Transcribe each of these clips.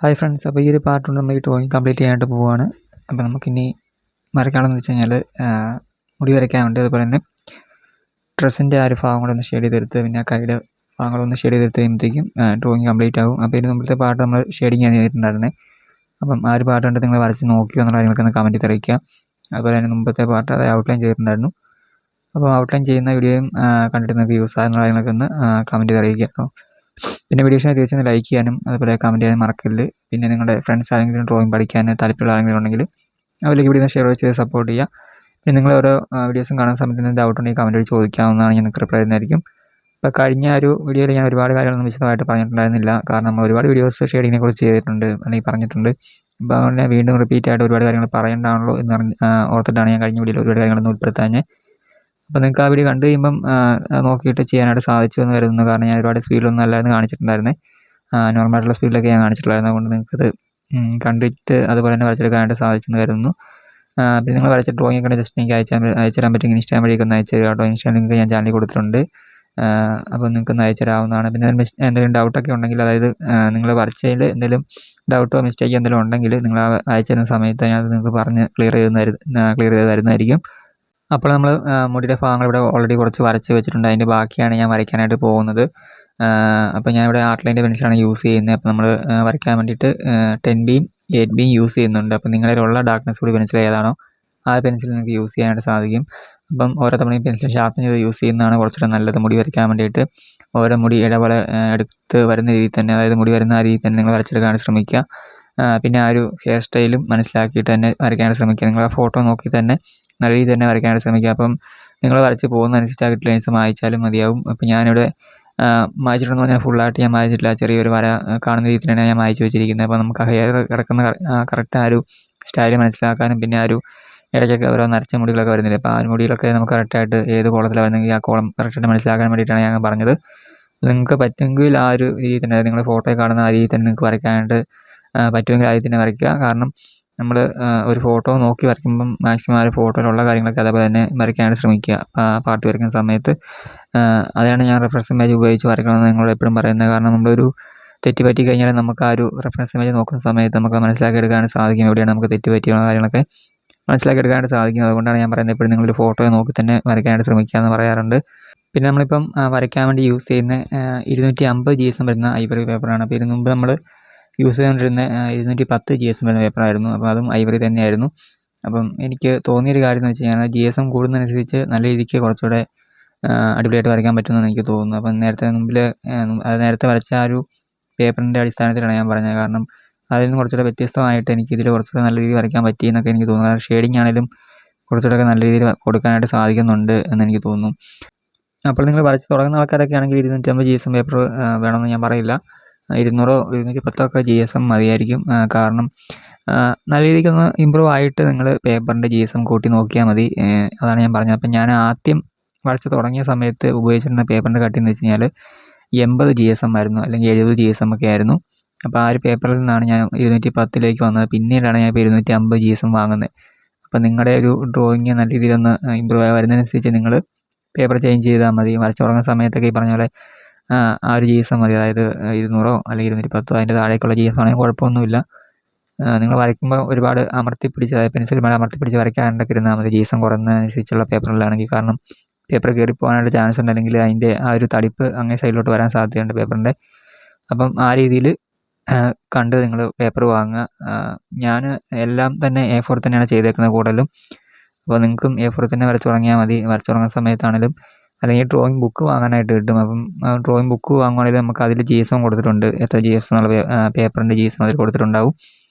Hi friends, അപ്പോൾ ഈ ഒരു പാർട്ട് കൊണ്ട് നമ്മൾ ഈ ഡ്രോയിങ് കംപ്ലീറ്റ് ചെയ്യാനായിട്ട് പോവുകയാണ്. അപ്പോൾ നമുക്കിനി വരയ്ക്കാനുള്ളതെന്ന് വെച്ച് കഴിഞ്ഞാൽ മുടി വരയ്ക്കാൻ വേണ്ടി, അതുപോലെ തന്നെ ഡ്രസ്സിൻ്റെ ആ ഒരു ഭാഗം കൂടെ ഒന്ന് ഷെയ്ഡ് ചെയ്തെടുത്ത്, പിന്നെ ആ കൈയുടെ ഭാഗങ്ങളൊന്ന് ഷെയ്ഡ് ചെയ്തെടുത്ത് കഴിയുമ്പോഴത്തേക്കും ഡ്രോയിങ് കംപ്ലീറ്റ് ആകും. അപ്പോൾ ഇതിന് മുമ്പത്തെ പാർട്ട് നമ്മൾ ഷെയ്ഡിങ് ആണ് ചെയ്തിട്ടുണ്ടായിരുന്നത്. അപ്പം ആ ഒരു പാർട്ട് കണ്ട് നിങ്ങൾ വരച്ച് നോക്കിയോ എന്നുള്ള കാര്യങ്ങളൊക്കെ ഒന്ന് കമൻറ്റ് അറിയിക്കുക. അതുപോലെ തന്നെ മുമ്പത്തെ പാർട്ട് അത് ഔട്ട്ലൈൻ ചെയ്തിട്ടുണ്ടായിരുന്നു. അപ്പോൾ ഔട്ട്ലൈൻ ചെയ്യുന്ന വീഡിയോയും കണ്ടിട്ട് നിങ്ങൾക്ക് യൂസ് ആകുന്ന കാര്യങ്ങളൊക്കെ ഒന്ന് കമൻറ്റ് അറിയിക്കുക കേട്ടോ. പിന്നെ വീഡിയോ ഇഷ്ടമായി തീർച്ചയായും ലൈക്ക് ചെയ്യാനും അതുപോലെ കമൻറ്റ് ചെയ്യാനും മറക്കരുത്. പിന്നെ നിങ്ങളുടെ ഫ്രണ്ട്സ് ആരെങ്കിലും ഡ്രോയിങ് പഠിക്കാൻ താല്പര്യമുള്ള ആരെങ്കിലും ഉണ്ടെങ്കിൽ അവരിലേക്ക് വീഡിയോ ഷെയർ ചെയ്ത് സപ്പോർട്ട് ചെയ്യുക. പിന്നെ നിങ്ങൾ ഓരോ വീഡിയോസും കാണുന്ന സമയത്ത് എന്തെങ്കിലും ഡൗട്ട് ഉണ്ടെങ്കിൽ കമൻറ്റ് വഴി ചോദിക്കാവുന്നതാണ്, ഞാൻ നിങ്ങൾക്ക് റിപ്ലൈ ചെയ്യുന്നതായിരിക്കും. ഇപ്പോൾ കഴിഞ്ഞ ഒരു വീഡിയോയിൽ ഞാൻ ഒരുപാട് കാര്യങ്ങളൊന്നും വിശദമായിട്ട് പറഞ്ഞിട്ടുണ്ടായിരുന്നില്ല, കാരണം നമ്മൾ ഒരുപാട് വീഡിയോസ് ഷെയ്ഡിങ്ങിനെ കുറിച്ച് ചെയ്തിട്ടുണ്ട് അല്ലെങ്കിൽ പറഞ്ഞിട്ടുണ്ട്. അപ്പോൾ അതുകൊണ്ട് ഞാൻ വീണ്ടും റിപ്പീറ്റ് ആയിട്ട് ഒരുപാട് കാര്യങ്ങൾ പറയേണ്ടതാണല്ലോ എന്ന് ഓർത്തിട്ടാണ് ഞാൻ കഴിഞ്ഞ വീഡിയോയിൽ ഒരുപാട് കാര്യങ്ങളൊന്നും ഉൾപ്പെടുത്താൻ. അപ്പോൾ നിങ്ങൾക്ക് ആ വീഡിയോ കണ്ടു കഴിയുമ്പം നോക്കിയിട്ട് ചെയ്യാനായിട്ട് സാധിച്ചു എന്ന് കരുതുന്നു. കാരണം ഞാൻ ഒരുപാട് സ്പീഡിലൊന്നും അല്ലായിരുന്നു കാണിച്ചിട്ടുണ്ടായിരുന്നത്, നോർമലായിട്ടുള്ള സ്പീഡിലൊക്കെ ഞാൻ കാണിച്ചിട്ടുണ്ടായിരുന്നു. അതുകൊണ്ട് നിങ്ങൾക്കത് കണ്ടിട്ട് അതുപോലെ തന്നെ വരച്ചെടുക്കാനായിട്ട് സാധിച്ചെന്ന് കരുതുന്നു. പിന്നെ നിങ്ങൾ വരച്ച ഡ്രോയിങ് ഒക്കെ ജസ്റ്റ് എനിക്ക് അയച്ചുതരാൻ പറ്റുമെങ്കിൽ ഇൻസ്റ്റാഗ്രാം വഴിയൊക്കെ ഒന്ന് അയച്ചു തരിക കേട്ടോ. ഇൻസ്റ്റാഗ്രാം ലിങ്ക് ഞാൻ ചാനലിൽ കൊടുത്തിട്ടുണ്ട്. അപ്പോൾ നിങ്ങൾക്ക് ഒന്ന് അയച്ചു തരാവുന്നതാണ്. പിന്നെ എന്തെങ്കിലും ഡൗട്ടൊക്കെ ഉണ്ടെങ്കിൽ, അതായത് നിങ്ങൾ വരച്ചതിൽ എന്തെങ്കിലും ഡൗട്ടോ മിസ്റ്റേക്കോ എന്തെങ്കിലും ഉണ്ടെങ്കിൽ നിങ്ങൾ അയച്ചു തരുന്ന സമയത്ത് ഞാനത് നിങ്ങൾക്ക് പറഞ്ഞ് ക്ലിയർ ചെയ്ത് തരുന്നതായിരിക്കും. അപ്പോൾ നമ്മൾ മുടിയുടെ ഭാഗങ്ങൾ ഇവിടെ ഓൾറെഡി കുറച്ച് വരച്ച് വെച്ചിട്ടുണ്ട്. അതിൻ്റെ ബാക്കിയാണ് ഞാൻ വരയ്ക്കാനായിട്ട് പോകുന്നത്. അപ്പോൾ ഞാനിവിടെ ആർട്ട് പെൻസിലാണ് യൂസ് ചെയ്യുന്നത്. അപ്പോൾ നമ്മൾ വരയ്ക്കാൻ വേണ്ടിയിട്ട് 10B 8B യൂസ് ചെയ്യുന്നുണ്ട്. അപ്പോൾ നിങ്ങളുടെ ഉള്ള ഡാർക്ക്നെസ് കൂടി പെൻസിൽ ഏതാണോ ആ പെൻസിൽ നിങ്ങൾക്ക് യൂസ് ചെയ്യാനായിട്ട് സാധിക്കും. അപ്പം ഓരോ തവണയും പെൻസിൽ ഷാർപ്പൻ ചെയ്ത് യൂസ് ചെയ്യുന്നതാണ് കുറച്ചുകൂടെ നല്ലത് മുടി വരയ്ക്കാൻ വേണ്ടിയിട്ട്. ഓരോ മുടി ഇടപോലെ എടുത്ത് വരുന്ന രീതിയിൽ തന്നെ, അതായത് മുടി വരുന്ന ആ രീതിയിൽ തന്നെ നിങ്ങൾ വരച്ചെടുക്കാൻ ശ്രമിക്കുക. പിന്നെ ആ ഒരു ഹെയർ സ്റ്റൈലും മനസ്സിലാക്കിയിട്ട് തന്നെ വരയ്ക്കാനായിട്ട് ശ്രമിക്കുക. നിങ്ങൾ ആ ഫോട്ടോ നോക്കി തന്നെ നല്ല രീതിയിൽ തന്നെ വരയ്ക്കാനായിട്ട് ശ്രമിക്കുക. അപ്പം നിങ്ങൾ വരച്ച് പോകുന്നതനുസരിച്ച് ആ ഗൈഡ് ലൈൻസ് മായ്ച്ചാലും മതിയാവും. അപ്പോൾ ഞാനിവിടെ മായ്ച്ചിട്ടുണ്ടെന്ന് പറഞ്ഞാൽ ഫുള്ളായിട്ട് ഞാൻ മായ്ച്ചിട്ടില്ല, ചെറിയൊരു വര കാണുന്ന രീതിയിലാണ് ഞാൻ മായ്ച്ച് വെച്ചിരിക്കുന്നത്. അപ്പോൾ നമുക്ക് ആ ഹെയർ കിടക്കുന്ന കറക്റ്റ് ആ ഒരു സ്റ്റൈല് മനസ്സിലാക്കാനും, പിന്നെ ആ ഒരു ഇടയ്ക്കൊക്കെ ഓരോ നരച്ച മുടികളൊക്കെ വരുന്നില്ല, അപ്പോൾ ആ മുടികളൊക്കെ നമുക്ക് കറക്റ്റായിട്ട് ഏത് കോളത്തിലാണ് വരുന്നെങ്കിൽ ആ കോളം കറക്റ്റായിട്ട് മനസ്സിലാക്കാൻ വേണ്ടിയിട്ടാണ് ഞാൻ പറഞ്ഞത്. നിങ്ങൾക്ക് പറ്റുമെങ്കിൽ ആ ഒരു രീതിയിൽ തന്നെ, നിങ്ങൾ ഫോട്ടോയിൽ കാണുന്ന ആ രീതിയിൽ തന്നെ നിങ്ങൾക്ക് വരയ്ക്കാനായിട്ട് പറ്റുമെങ്കിൽ ആദ്യം തന്നെ വരയ്ക്കുക. കാരണം നമ്മൾ ഒരു ഫോട്ടോ നോക്കി വരയ്ക്കുമ്പം മാക്സിമം ആ ഒരു ഫോട്ടോയിലുള്ള കാര്യങ്ങളൊക്കെ അതേപോലെ തന്നെ വരയ്ക്കാനായിട്ട് ശ്രമിക്കുക പാർട്ട് വരയ്ക്കുന്ന സമയത്ത്. അതാണ് ഞാൻ റെഫറൻസ് ഇമേജ് ഉപയോഗിച്ച് വരയ്ക്കണമെന്ന് നിങ്ങളോട് എപ്പോഴും പറയുന്നത്. കാരണം നമ്മളൊരു തെറ്റ് പറ്റി കഴിഞ്ഞാൽ നമുക്ക് ആ ഒരു റെഫറൻസ് ഇമേജ് നോക്കുന്ന സമയത്ത് നമുക്ക് മനസ്സിലാക്കിയെടുക്കാനായിട്ട് സാധിക്കും എവിടെയാണ് നമുക്ക് തെറ്റ് പറ്റിയുള്ള കാര്യങ്ങളൊക്കെ മനസ്സിലാക്കിയെടുക്കാനായിട്ട് സാധിക്കും. അതുകൊണ്ടാണ് ഞാൻ പറയുന്നത് എപ്പോഴും നിങ്ങളൊരു ഫോട്ടോ നോക്കി തന്നെ വരയ്ക്കാനായിട്ട് ശ്രമിക്കുക എന്ന് പറയാറുണ്ട്. പിന്നെ നമ്മളിപ്പം വരയ്ക്കാൻ വേണ്ടി യൂസ് ചെയ്യുന്ന 250 GSM വരുന്ന ഐവറി പേപ്പറാണ്. അപ്പോൾ ഇതിന് മുമ്പ് നമ്മൾ യൂസ് ചെയ്തുകൊണ്ടിരുന്ന 210 GSM വരുന്ന പേപ്പറായിരുന്നു. അപ്പോൾ അതും ഐവറി തന്നെയായിരുന്നു. അപ്പം എനിക്ക് തോന്നിയൊരു കാര്യം എന്ന് വെച്ച് കഴിഞ്ഞാൽ GSM കൂടുന്നതനുസരിച്ച് നല്ല രീതിക്ക് കുറച്ചുകൂടെ അടിപൊളിയായിട്ട് വരയ്ക്കാൻ പറ്റുമെന്ന് എനിക്ക് തോന്നുന്നു. അപ്പം നേരത്തെ വരച്ച ആ ഒരു പേപ്പറിൻ്റെ അടിസ്ഥാനത്തിലാണ് ഞാൻ പറഞ്ഞത്. കാരണം അതിൽ നിന്ന് കുറച്ചുകൂടെ വ്യത്യസ്തമായിട്ട് എനിക്ക് ഇതിൽ കുറച്ചുകൂടെ നല്ല രീതിയിൽ വരയ്ക്കാൻ പറ്റി എന്നൊക്കെ എനിക്ക് തോന്നുന്നു. കാരണം ഷെയ്ഡിങ് ആണെങ്കിലും കുറച്ചുകൂടെ നല്ല രീതിയിൽ കൊടുക്കാനായിട്ട് സാധിക്കുന്നുണ്ട് എന്ന് എനിക്ക് തോന്നുന്നു. അപ്പോൾ നിങ്ങൾ വരച്ച് തുടങ്ങുന്ന ആൾക്കാരൊക്കെ ആണെങ്കിൽ 250 GSM പേപ്പർ വേണമെന്ന് ഞാൻ പറയില്ല. 200 210 GSM മതിയായിരിക്കും. കാരണം നല്ല രീതിക്കൊന്ന് ഇമ്പ്രൂവ് ആയിട്ട് നിങ്ങൾ പേപ്പറിൻ്റെ GSM കൂട്ടി നോക്കിയാൽ മതി. അതാണ് ഞാൻ പറഞ്ഞത്. അപ്പം ഞാൻ ആദ്യം വരച്ച് തുടങ്ങിയ സമയത്ത് ഉപയോഗിച്ചിരുന്ന പേപ്പറിൻ്റെ കട്ടി എന്ന് വെച്ച് കഴിഞ്ഞാൽ 80 GSM ആയിരുന്നു, അല്ലെങ്കിൽ 70 GSM ഒക്കെ ആയിരുന്നു. അപ്പോൾ ആ ഒരു പേപ്പറിൽ നിന്നാണ് ഞാൻ 210 വന്നത്. പിന്നീടാണ് ഞാൻ ഇപ്പോൾ 250 GSM വാങ്ങുന്നത്. അപ്പോൾ നിങ്ങളുടെ ഒരു ഡ്രോയിങ് നല്ല രീതിയിലൊന്ന് ഇമ്പ്രൂവ് ആയി വരുന്നതിനനുസരിച്ച് നിങ്ങൾ പേപ്പർ ചേഞ്ച് ചെയ്താൽ മതി. വരച്ച് തുടങ്ങുന്ന സമയത്തൊക്കെ ഈ പറഞ്ഞ പോലെ ആ ഒരു GSM മതി, അതായത് 200 അല്ലെങ്കിൽ 210 അതിൻ്റെ താഴേക്കുള്ള GSM ആണെങ്കിൽ കുഴപ്പമൊന്നുമില്ല. നിങ്ങൾ വരയ്ക്കുമ്പോൾ ഒരുപാട് അമർത്തിപ്പിടിച്ച്, അതായത് പെൻസിൽ മേലെ അമർത്തിപ്പിടിച്ച് വരയ്ക്കാണ്ടൊക്കെ ഇരുന്നാൽ മതി GSM കുറഞ്ഞതനുസരിച്ചുള്ള പേപ്പറിലാണെങ്കിൽ. കാരണം പേപ്പർ കയറിപ്പോകാനായിട്ട് ചാൻസ് ഉണ്ട്, അല്ലെങ്കിൽ അതിൻ്റെ ആ ഒരു തടിപ്പ് അങ്ങേ സൈഡിലോട്ട് വരാൻ സാധ്യതയുണ്ട് പേപ്പറിൻ്റെ. അപ്പം ആ രീതിയിൽ കണ്ട് നിങ്ങൾ പേപ്പർ വാങ്ങുക. ഞാൻ എല്ലാം തന്നെ A4 തന്നെയാണ് ചെയ്തേക്കുന്നത് കൂടുതലും. അപ്പോൾ നിങ്ങൾക്കും A4 തന്നെ വരച്ച് തുടങ്ങിയാൽ മതി. വരച്ച് തുടങ്ങുന്ന സമയത്താണെങ്കിലും, അല്ലെങ്കിൽ ഡ്രോയിങ് ബുക്ക് വാങ്ങാനായിട്ട് കിട്ടും. അപ്പം ഡ്രോയിങ് ബുക്ക് വാങ്ങുവാണെങ്കിൽ നമുക്ക് അതിൽ GSM കൊടുത്തിട്ടുണ്ട്, എത്ര GSM എന്നുള്ള പേപ്പറിൻ്റെ GSM അതിൽ കൊടുത്തിട്ടുണ്ടാവും.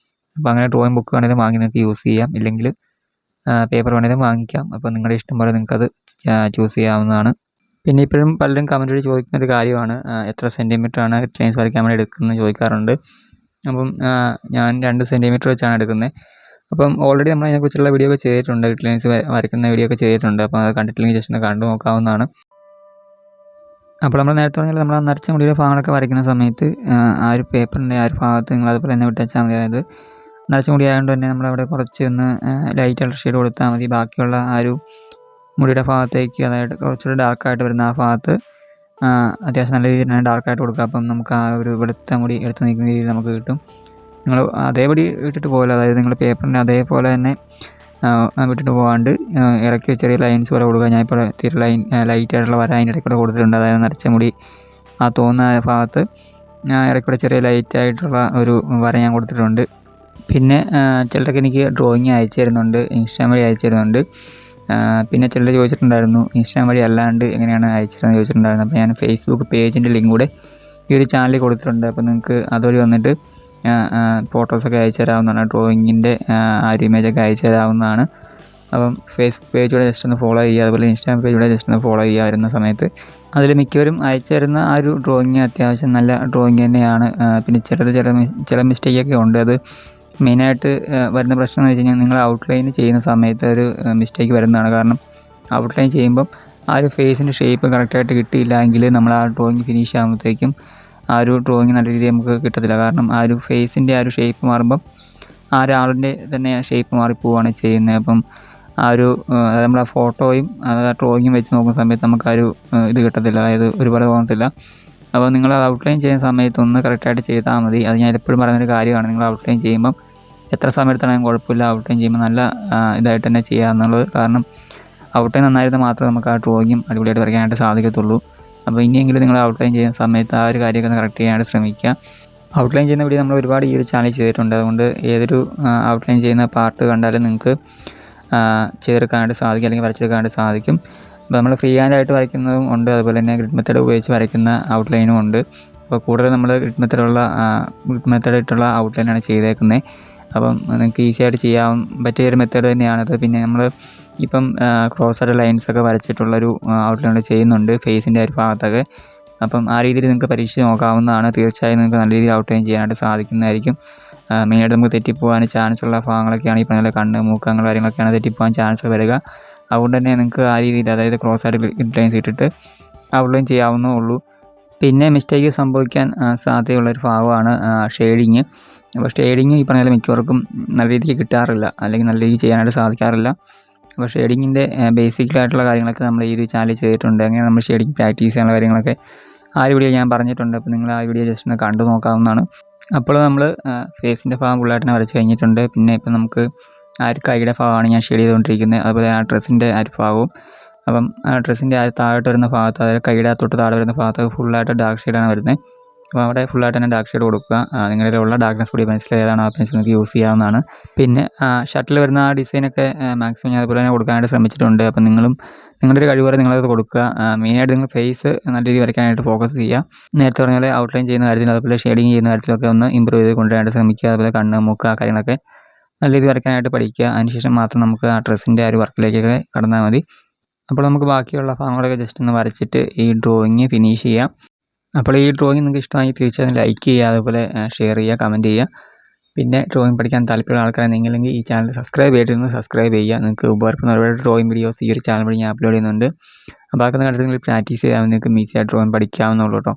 അപ്പോൾ അങ്ങനെ ഡ്രോയിങ് ബുക്ക് വേണമെങ്കിലും വാങ്ങി നിങ്ങൾക്ക് യൂസ് ചെയ്യാം, ഇല്ലെങ്കിൽ പേപ്പർ വേണമെങ്കിലും വാങ്ങിക്കാം. അപ്പോൾ നിങ്ങളുടെ ഇഷ്ടം പോലെ നിങ്ങൾക്കത് ചൂസ് ചെയ്യാവുന്നതാണ്. പിന്നെ ഇപ്പോഴും പലരും കമൻറ്റ് വഴി ചോദിക്കുന്ന ഒരു കാര്യമാണ്, എത്ര സെൻറ്റിമീറ്ററാണ് ലൈൻസ് വരയ്ക്കാൻ വേണ്ടി എടുക്കുന്നത് ചോദിക്കാറുണ്ട്. അപ്പം ഞാൻ 2 സെൻറ്റിമീറ്റർ വെച്ചാണ് എടുക്കുന്നത്. അപ്പം ഓൾറെഡി നമ്മൾ അതിനെക്കുറിച്ചുള്ള വീഡിയോ ഒക്കെ ചെയ്തിട്ടുണ്ട്, ലൈൻസ് വരയ്ക്കുന്ന വീഡിയോ ഒക്കെ ചെയ്തിട്ടുണ്ട്. അപ്പോൾ അത് കണ്ടിട്ടില്ലെങ്കിൽ ജസ്റ്റ് ഒന്ന് കണ്ടു നോക്കാവുന്നതാണ്. അപ്പോൾ നമ്മൾ നേരത്തെ പറഞ്ഞാൽ നമ്മൾ ആ നരച്ച മുടിയുടെ ഭാഗങ്ങളൊക്കെ വരയ്ക്കുന്ന സമയത്ത് ആ ഒരു പേപ്പറിൻ്റെ ആ ഒരു ഭാഗത്ത് നിങ്ങൾ അതുപോലെ തന്നെ വിട്ടുവെച്ചാൽ മതി. അതായത് നരച്ച മുടി ആയതുകൊണ്ട് തന്നെ നമ്മളവിടെ കുറച്ച് ഒന്ന് ലൈറ്റ് കളർ ഷെയ്ഡ് കൊടുത്താൽ മതി. ബാക്കിയുള്ള ആ ഒരു മുടിയുടെ ഭാഗത്തേക്ക്, അതായത് കുറച്ചുകൂടി ഡാർക്കായിട്ട് വരുന്ന ആ ഭാഗത്ത് അത്യാവശ്യം നല്ല രീതിയിൽ തന്നെ ഡാർക്കായിട്ട് കൊടുക്കുക. അപ്പം നമുക്ക് ആ ഒരു വെളുത്ത മുടി എടുത്ത് നിൽക്കുന്ന രീതിയിൽ നമുക്ക് കിട്ടും. നിങ്ങൾ അതേപടി വിട്ടിട്ട് പോകില്ല, അതായത് നിങ്ങൾ പേപ്പറിൻ്റെ അതേപോലെ തന്നെ വിട്ടിട്ട് പോകാണ്ട് ഇടയ്ക്ക് ചെറിയ ലൈൻസ് പോലെ കൊടുക്കുക. ഞാനിപ്പോൾ ഇത്തിരി ലൈറ്റായിട്ടുള്ള വര അതിൻ്റെ ഇടയ്ക്കൂടെ കൊടുത്തിട്ടുണ്ട്. അതായത് നരച്ച മുടി ആ തോന്നുന്ന ഭാഗത്ത് ഇടയ്ക്കൂടെ ചെറിയ ലൈറ്റായിട്ടുള്ള ഒരു വര ഞാൻ കൊടുത്തിട്ടുണ്ട്. പിന്നെ ചിലരൊക്കെ എനിക്ക് ഡ്രോയിങ് അയച്ചു തരുന്നുണ്ട്, ഇൻസ്റ്റാഗ്രാം വഴി അയച്ചു തരുന്നുണ്ട്. പിന്നെ ചിലർ ചോദിച്ചിട്ടുണ്ടായിരുന്നു ഇൻസ്റ്റാഗ്രാം വഴി അല്ലാണ്ട് എങ്ങനെയാണ് അയച്ചിരുന്നത് ചോദിച്ചിട്ടുണ്ടായിരുന്നു. അപ്പോൾ ഞാൻ ഫേസ്ബുക്ക് പേജിൻ്റെ ലിങ്ക് കൂടെ ഈ ഒരു ചാനലിൽ കൊടുത്തിട്ടുണ്ട്. അപ്പോൾ നിങ്ങൾക്ക് അതുവഴി വന്നിട്ട് ഫോട്ടോസൊക്കെ അയച്ചു തരാവുന്നതാണ്, ഡ്രോയിങ്ങിൻ്റെ ആ ഒരു ഇമേജൊക്കെ അയച്ചു തരാവുന്നതാണ്. അപ്പം ഫേസ്ബുക്ക് പേജൂടെ ജസ്റ്റ് ഒന്ന് ഫോളോ ചെയ്യുക, അതുപോലെ ഇൻസ്റ്റാഗ്രാം പേജൂടെ ജസ്റ്റ് ഒന്ന് ഫോളോ ചെയ്യുക വരുന്ന സമയത്ത്. അതിൽ മിക്കവരും അയച്ചു തരുന്ന ആ ഒരു ഡ്രോയിങ് അത്യാവശ്യം നല്ല ഡ്രോയിങ് തന്നെയാണ്. പിന്നെ ചില മിസ്റ്റേക്കൊക്കെ ഉണ്ട്. അത് മെയിനായിട്ട് വരുന്ന പ്രശ്നം എന്ന് വെച്ച് കഴിഞ്ഞാൽ നിങ്ങൾ ഔട്ട്ലൈൻ ചെയ്യുന്ന സമയത്ത് ഒരു മിസ്റ്റേക്ക് വരുന്നതാണ്. കാരണം ഔട്ട്ലൈൻ ചെയ്യുമ്പം ആ ഒരു ഫേസിൻ്റെ ഷേപ്പ് കറക്റ്റായിട്ട് കിട്ടിയില്ല എങ്കിൽ നമ്മൾ ആ ഡ്രോയിങ് ഫിനിഷ് ആകുമ്പോഴത്തേക്കും ആ ഒരു ഡ്രോയിങ് നല്ല രീതിയിൽ നമുക്ക് കിട്ടത്തില്ല. കാരണം ആ ഒരു ഫേസിൻ്റെ ആ ഒരു ഷേപ്പ് മാറുമ്പം ആ ഒരാളിൻ്റെ തന്നെ ഷേപ്പ് മാറിപ്പോവുകയാണ് ചെയ്യുന്നത്. അപ്പം ആ ഒരു നമ്മൾ ആ ഫോട്ടോയും ആ ഡ്രോയിങ്ങും വെച്ച് നോക്കുന്ന സമയത്ത് നമുക്ക് ആ ഒരു ഇത് കിട്ടത്തില്ല, അതായത് ഒരുപോലെ തോന്നത്തില്ല. അപ്പോൾ നിങ്ങൾ ഔട്ട്ലൈൻ ചെയ്യുന്ന സമയത്ത് ഒന്ന് കറക്റ്റായിട്ട് ചെയ്താൽ മതി. അത് ഞാൻ എപ്പോഴും പറയുന്നൊരു കാര്യമാണ്. നിങ്ങൾ ഔട്ട്ലൈൻ ചെയ്യുമ്പം എത്ര സമയത്താണെങ്കിലും കുഴപ്പമില്ല, ഔട്ട്ലൈൻ ചെയ്യുമ്പോൾ നല്ല ഇതായിട്ട് തന്നെ ചെയ്യുക എന്നുള്ളത്. കാരണം ഔട്ട്ലൈൻ നന്നായിരുന്നാൽ മാത്രമേ നമുക്ക് ആ ഡ്രോയിങ്ങും അടിപൊളിയായിട്ട് വരയ്ക്കാനായിട്ട് സാധിക്കത്തുള്ളൂ. അപ്പോൾ ഇനിയെങ്കിലും നിങ്ങൾ ഔട്ട്ലൈൻ ചെയ്യുന്ന സമയത്ത് ആ ഒരു കാര്യമൊക്കെ ഒന്ന് കറക്റ്റ് ചെയ്യാനായിട്ട് ശ്രമിക്കുക. ഔട്ട്ലൈൻ ചെയ്യുന്ന വീഡിയോ നമ്മൾ ഒരുപാട് ഈ ഒരു ചാനൽ ചെയ്തിട്ടുണ്ട്. അതുകൊണ്ട് ഏതൊരു ഔട്ട്ലൈൻ ചെയ്യുന്ന പാർട്ട് കണ്ടാലും നിങ്ങൾക്ക് ചെയ്തെടുക്കാനായിട്ട് സാധിക്കും, അല്ലെങ്കിൽ വരച്ചെടുക്കാനായിട്ട് സാധിക്കും. അപ്പോൾ നമ്മൾ ഫ്രീ ഹാൻഡായിട്ട് വരയ്ക്കുന്നതും ഉണ്ട്, അതുപോലെ തന്നെ ഗ്രിഡ് മെത്തേഡ് ഉപയോഗിച്ച് വരയ്ക്കുന്ന ഔട്ട്ലൈനും ഉണ്ട്. അപ്പോൾ കൂടുതൽ നമ്മൾ ഗ്രിഡ് മെത്തേഡായിട്ടുള്ള ഔട്ട്ലൈനാണ് ചെയ്തേക്കുന്നത്. അപ്പം നിങ്ങൾക്ക് ഈസി ആയിട്ട് ചെയ്യാൻ പറ്റിയൊരു മെത്തേഡ് തന്നെയാണത്. പിന്നെ നമ്മൾ ഇപ്പം ക്രോസ് ആയിട്ട് ലൈൻസൊക്കെ വരച്ചിട്ടുള്ളൊരു ഔട്ട്ലൈൻ ചെയ്യുന്നുണ്ട് ഫേസിൻ്റെ ഒരു ഭാഗത്തൊക്കെ. അപ്പം ആ രീതിയിൽ നിങ്ങൾക്ക് പരീക്ഷിച്ച് നോക്കാവുന്നതാണ്. തീർച്ചയായും നിങ്ങൾക്ക് നല്ല രീതിയിൽ ഔട്ട്ലൈൻ ചെയ്യാനായിട്ട് സാധിക്കുന്നതായിരിക്കും. മെയിനായിട്ട് നമുക്ക് തെറ്റിപ്പോകാൻ ചാൻസ് ഉള്ള ഭാഗങ്ങളൊക്കെയാണ് ഈ പറഞ്ഞ കണ്ണ്, മൂക്ക് അങ്ങനെ കാര്യങ്ങളൊക്കെയാണ് തെറ്റിപ്പോകാൻ ചാൻസ് വരിക. അതുകൊണ്ട് തന്നെ നിങ്ങൾക്ക് ആ രീതിയിൽ, അതായത് ക്രോസ് ആയിട്ട് ഗ്രിഡ് ലൈൻസ് ഇട്ടിട്ട് ഔട്ട്ലൈൻ ചെയ്യാവുന്നേ ഉള്ളൂ. പിന്നെ മിസ്റ്റേക്ക് സംഭവിക്കാൻ സാധ്യതയുള്ളൊരു ഭാഗമാണ് ഷെയ്ഡിങ്. അപ്പോൾ ഷെയ്ഡിങ് ഈ പറഞ്ഞ മിക്കവർക്കും നല്ല രീതിക്ക് കിട്ടാറില്ല, അല്ലെങ്കിൽ നല്ല രീതിക്ക് ചെയ്യാനായിട്ട് സാധിക്കാറില്ല. അപ്പോൾ ഷെയ്ഡിങ്ങിൻ്റെ ബേസിക്കലായിട്ടുള്ള കാര്യങ്ങളൊക്കെ നമ്മൾ ഈ ഒരു ചാനൽ ചെയ്തിട്ടുണ്ട്. അങ്ങനെ നമ്മൾ ഷെയ്ഡിങ് പ്രാക്ടീസ് ചെയ്യാനുള്ള കാര്യങ്ങളൊക്കെ ആ ഒരു വീഡിയോ ഞാൻ പറഞ്ഞിട്ടുണ്ട്. അപ്പോൾ നിങ്ങൾ ആ വീഡിയോ ജസ്റ്റ് ഒന്ന് കണ്ടു നോക്കാവുന്നതാണ്. അപ്പോൾ നമ്മൾ ഫേസിൻ്റെ ഭാഗം ഫുള്ളായിട്ട് വരച്ച് കഴിഞ്ഞിട്ടുണ്ട്. പിന്നെ ഇപ്പം നമുക്ക് ആ ഒരു കൈയുടെ ഭാഗമാണ് ഞാൻ ഷെയ്ഡ് ചെയ്തുകൊണ്ടിരിക്കുന്നത്. അതുപോലെ ആ ഡ്രസ്സിൻ്റെ ആ ഒരു ഭാഗവും. അപ്പം ആ ഡ്രസ്സിൻ്റെ താഴോട്ട് വരുന്ന ഭാഗത്ത്, അതായത് കൈയുടെ തൊട്ട് താഴെ വരുന്ന ഭാഗത്ത് ഫുള്ളായിട്ട് ഡാർക്ക് ഷെയ്ഡാണ് വരുന്നത്. അപ്പോൾ അവിടെ ഫുള്ളായിട്ട് തന്നെ ഡാർക്ക് ഷെയ്ഡ് കൊടുക്കുക. നിങ്ങളുടെ ഉള്ള ഡാർക്ക്നെസ് കൂടി പെൻസിൽ ഏതാണ് ആ പെൻസിൽ നിങ്ങൾക്ക് യൂസ് ചെയ്യാവുന്നതാണ്. പിന്നെ ഷർട്ടിൽ വരുന്ന ആ ഡിസൈനൊക്കെ മാക്സിമം ഞാൻ അതുപോലെ തന്നെ കൊടുക്കാനായിട്ട് ശ്രമിച്ചിട്ടുണ്ട്. അപ്പം നിങ്ങളുടെ ഒരു കഴിവ് വരെ നിങ്ങളത് കൊടുക്കുക. മെയിനായിട്ട് നിങ്ങൾ ഫേസ് നല്ല രീതിയിൽ വരയ്ക്കാനായിട്ട് ഫോക്കസ് ചെയ്യുക. നേരത്തെ പറഞ്ഞ പോലെ ഔട്ട്ലൈൻ ചെയ്യുന്ന കാര്യത്തിൽ, അതുപോലെ ഷെയ്ഡിങ് ചെയ്യുന്ന കാര്യത്തിലൊക്കെ ഒന്ന് ഇമ്പ്രൂവ് ചെയ്ത് കൊണ്ടുവരാനായിട്ട് ശ്രമിക്കുക. അതുപോലെ കണ്ണ്, മൂക്ക് ആ കാര്യങ്ങളൊക്കെ നല്ല രീതിയിൽ വരയ്ക്കാനായിട്ട് പഠിക്കുക. അതിനുശേഷം മാത്രം നമുക്ക് ആ ഡ്രസ്സിൻ്റെ ആ ഒരു വർക്കിലേക്കൊക്കെ കടന്നാൽ മതി. അപ്പോൾ നമുക്ക് ബാക്കിയുള്ള ഭാഗങ്ങളൊക്കെ ജസ്റ്റ് ഒന്ന് വരച്ചിട്ട് ഈ ഡ്രോയിങ് ഫിനിഷ് ചെയ്യാം. അപ്പോൾ ഈ ഡ്രോയിങ് നിങ്ങൾക്ക് ഇഷ്ടമായി തീർച്ചയായും ലൈക്ക് ചെയ്യുക, അതുപോലെ ഷെയർ ചെയ്യുക, കമൻറ്റ് ചെയ്യുക. പിന്നെ ഡ്രോയിങ് പഠിക്കാൻ താല്പര്യമുള്ള ആൾക്കാരാണെങ്കിലും ഈ ചാനൽ സബ്സ്ക്രൈബ് ചെയ്തിരുന്നു സബ്സ്ക്രൈബ് ചെയ്യുക. നിങ്ങൾക്ക് ഉപകാരപ്പെടുന്ന ഒരുപാട് ഡ്രോയിങ് വീഡിയോസ് ഈ ഒരു ചാനൽ വഴി ഞാൻ അപ്ലോഡ് ചെയ്യുന്നുണ്ട്. അപ്പോൾ അതൊക്കെ കണ്ടിട്ട് നിങ്ങൾ പ്രാക്ടീസ് ചെയ്യാൻ നിങ്ങൾക്ക് ഈസിയായിട്ട് ഡ്രോയിങ് പഠിക്കാവുന്നുള്ളൂ കേട്ടോ.